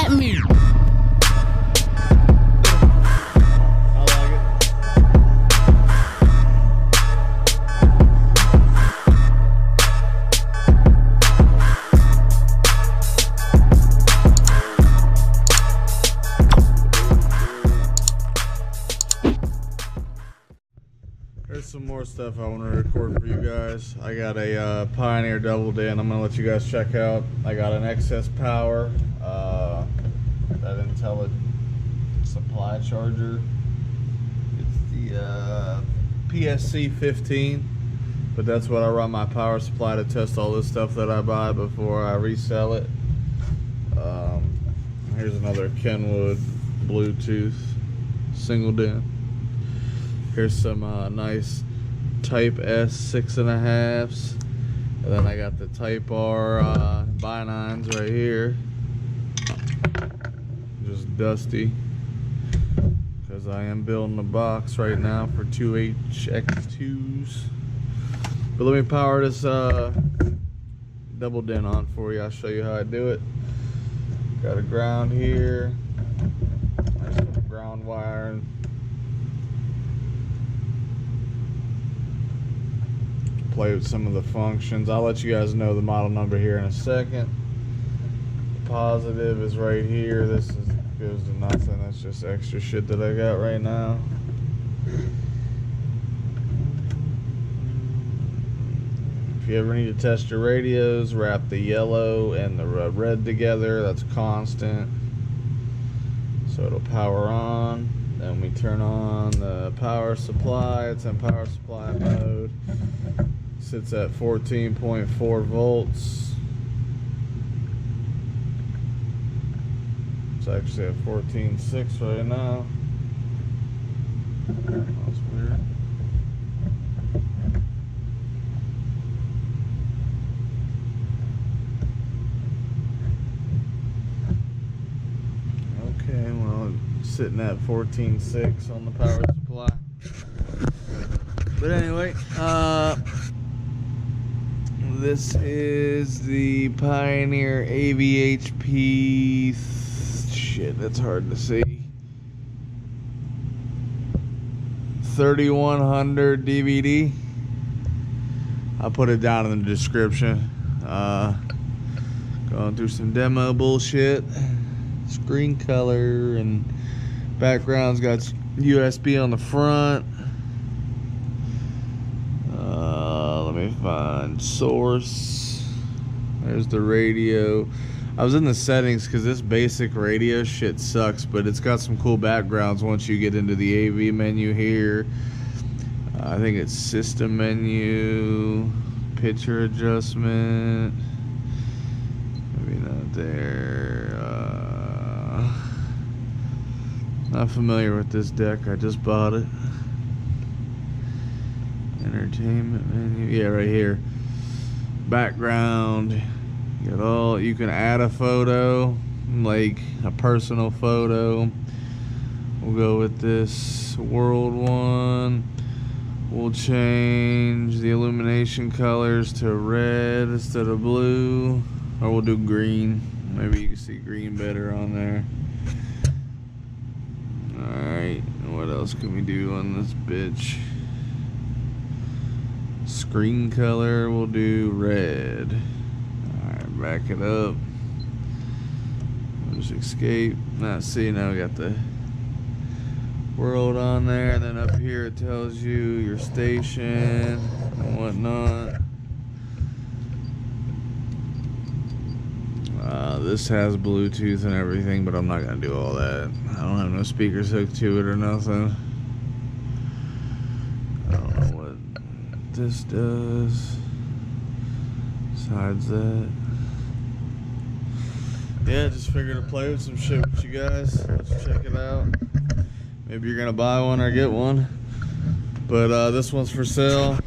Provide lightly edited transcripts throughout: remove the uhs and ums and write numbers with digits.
at me. There's some more stuff I want to record for you guys. I got a Pioneer double din I'm going to let you guys check out. I got an excess power, that Intelli supply charger. It's the PSC 15, but that's what I run my power supply to test all this stuff that I buy before I resell it. Here's another Kenwood Bluetooth single din. Here's some nice Type S 6.5s, and then I got the Type R bi-9s right here. Just dusty, because I am building a box right now for 2HX2s. But let me power this double din on for you. I'll show you how I do it. Got a ground here, nice little ground wire. Play with some of the functions. I'll let you guys know the model number here in a second. The positive is right here. This goes to nothing. That's just extra shit that I got right now. If you ever need to test your radios, wrap the yellow and the red together. That's constant, so it'll power on. Then we turn on the power supply. It's in power supply mode. Sits at 14.4 volts. It's actually at 14.6 right now. That's weird. Okay, well, it's sitting at 14.6 on the power supply. But anyway, this is the Pioneer AVHP. Shit, that's hard to see. 3100 DVD. I'll put it down in the description. Going through some demo bullshit. Screen color and background's got USB on the front. Let me find source. There's the radio. I was in the settings because this basic radio shit sucks, but it's got some cool backgrounds once you get into the AV menu here. I think it's system menu, picture adjustment. Maybe not there. Not familiar with this deck. I just bought it. Entertainment menu, yeah, right here. Background, you can add a photo, like a personal photo. We'll go with this world one. We'll change the illumination colors to red instead of blue, or we'll do green. Maybe you can see green better on there. Alright, what else can we do on this bitch? Screen color, we'll do red. Alright, back it up. Just escape. See, now we got the world on there, and then up here it tells you your station and whatnot. This has Bluetooth and everything, but I'm not gonna do all that. I don't have no speakers hooked to it or nothing. I don't know what this does besides that. Yeah, just figured to play with some shit with you guys. Let's check it out. Maybe you're gonna buy one or get one, but this one's for sale.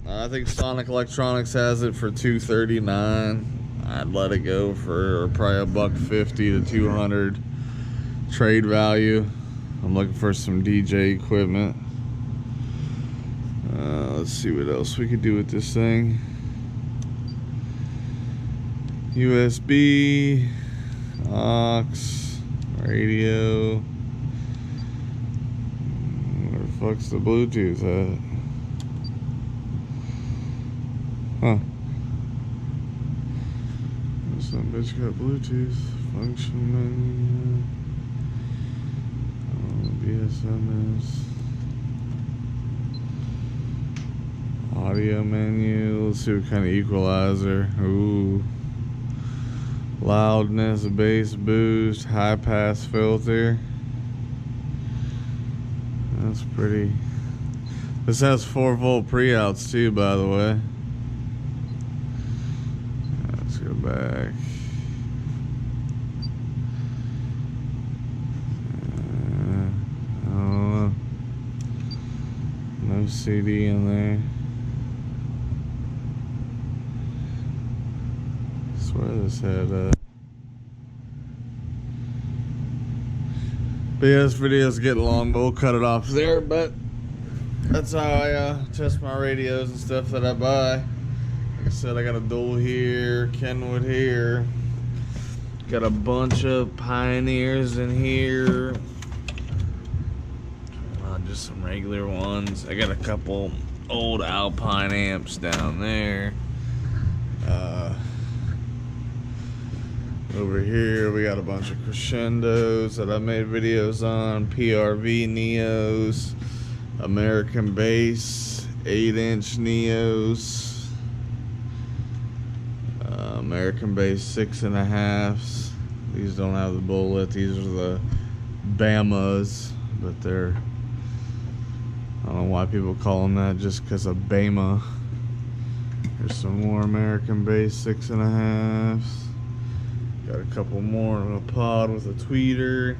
I think Sonic Electronics has it for $239. I'd let it go for probably $150 to $200 trade value. I'm looking for some DJ equipment. Let's see what else we could do with this thing. USB, aux. Radio. Where the fuck's the Bluetooth at? Huh. Some bitch got Bluetooth. Function menu. BSMS. Audio menu. Let's see what kind of equalizer. Ooh. Loudness, bass boost, high pass filter. That's pretty. This has 4-volt pre-outs too, by the way. Let's go back. I don't know. No CD in there. I swear this had but yeah, this video's getting long, but we'll cut it off there. But that's how I test my radios and stuff that I buy. Like I said, I got a Dual here, Kenwood here. Got a bunch of Pioneers in here. Just some regular ones. I got a couple old Alpine amps down there. Over here we got a bunch of Crescendos that I made videos on, PRV Neos, American Bass 8-inch Neos, American Bass 6.5s. These don't have the bullet, these are the Bamas, but they're, I don't know why people call them that, just because of Bama. Here's some more American Bass 6.5s. Got a couple more in a pod with a tweeter.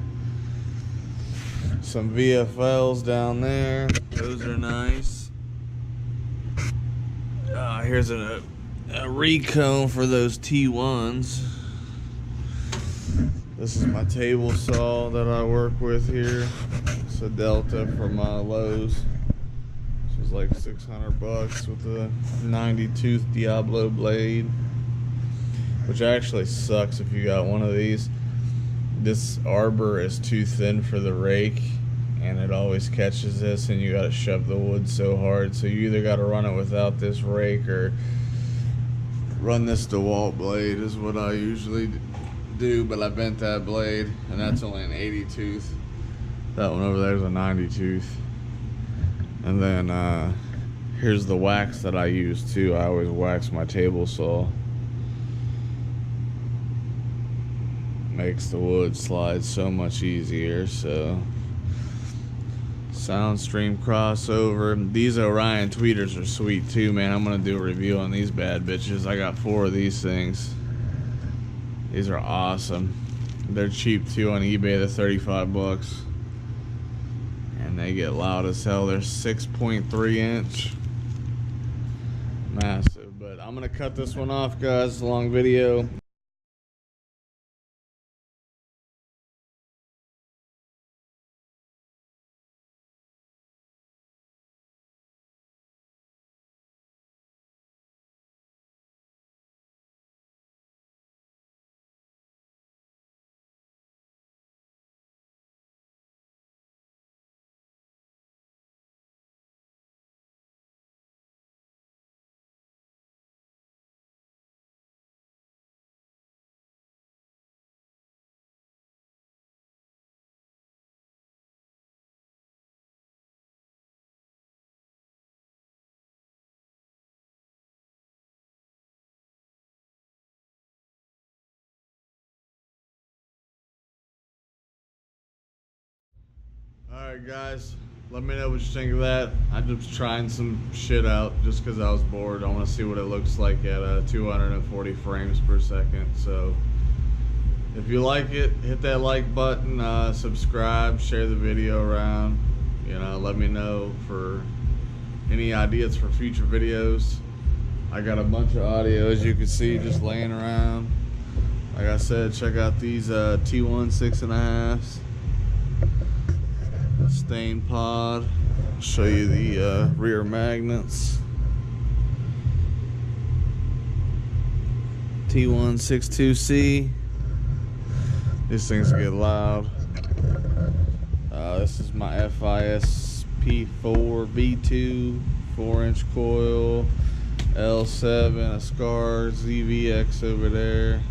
Some VFLs down there. Those are nice. Here's a recone for those T1s. This is my table saw that I work with here. It's a Delta from Lowe's. This was like $600 with a 90-tooth Diablo blade, which actually sucks if you got one of these. This arbor is too thin for the rake, and it always catches this, and you gotta shove the wood so hard. So you either gotta run it without this rake or run this DeWalt blade is what I usually do. But I bent that blade, and that's only an 80 tooth. That one over there is a 90 tooth. And then here's the wax that I use too. I always wax my table saw. Makes the wood slide so much easier. So Soundstream crossover. These Orion tweeters are sweet too, man. I'm gonna do a review on these bad bitches. I got 4 of these things. These are awesome. They're cheap too on eBay. They're 35 bucks, and they get loud as hell. They're 6.3 inch, massive. But I'm gonna cut this one off, guys. It's a long video. Alright guys, let me know what you think of that. I'm just trying some shit out just because I was bored. I want to see what it looks like at 240 frames per second. So if you like it, hit that like button, subscribe, share the video around. You know, let me know for any ideas for future videos. I got a bunch of audio, as you can see, just laying around. Like I said, check out these T1 6.5s. Stain pod. I'll show you the rear magnets. T1 62C. These things get loud. This is my FIS P4 V2 4-inch coil, L7, a Scar ZVX over there,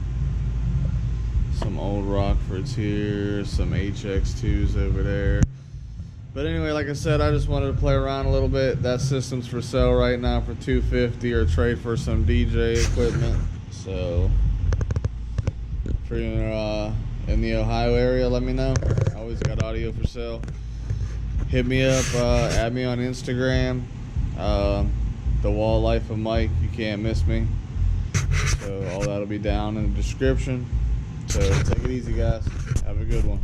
some old Rockfords here, some HX2s over there. But anyway, like I said, I just wanted to play around a little bit. That system's for sale right now for $250 or trade for some DJ equipment. So if you're in the Ohio area, let me know. I always got audio for sale. Hit me up, add me on Instagram. The Wall Life of Mike, you can't miss me. So all that'll be down in the description. So take it easy, guys. Have a good one.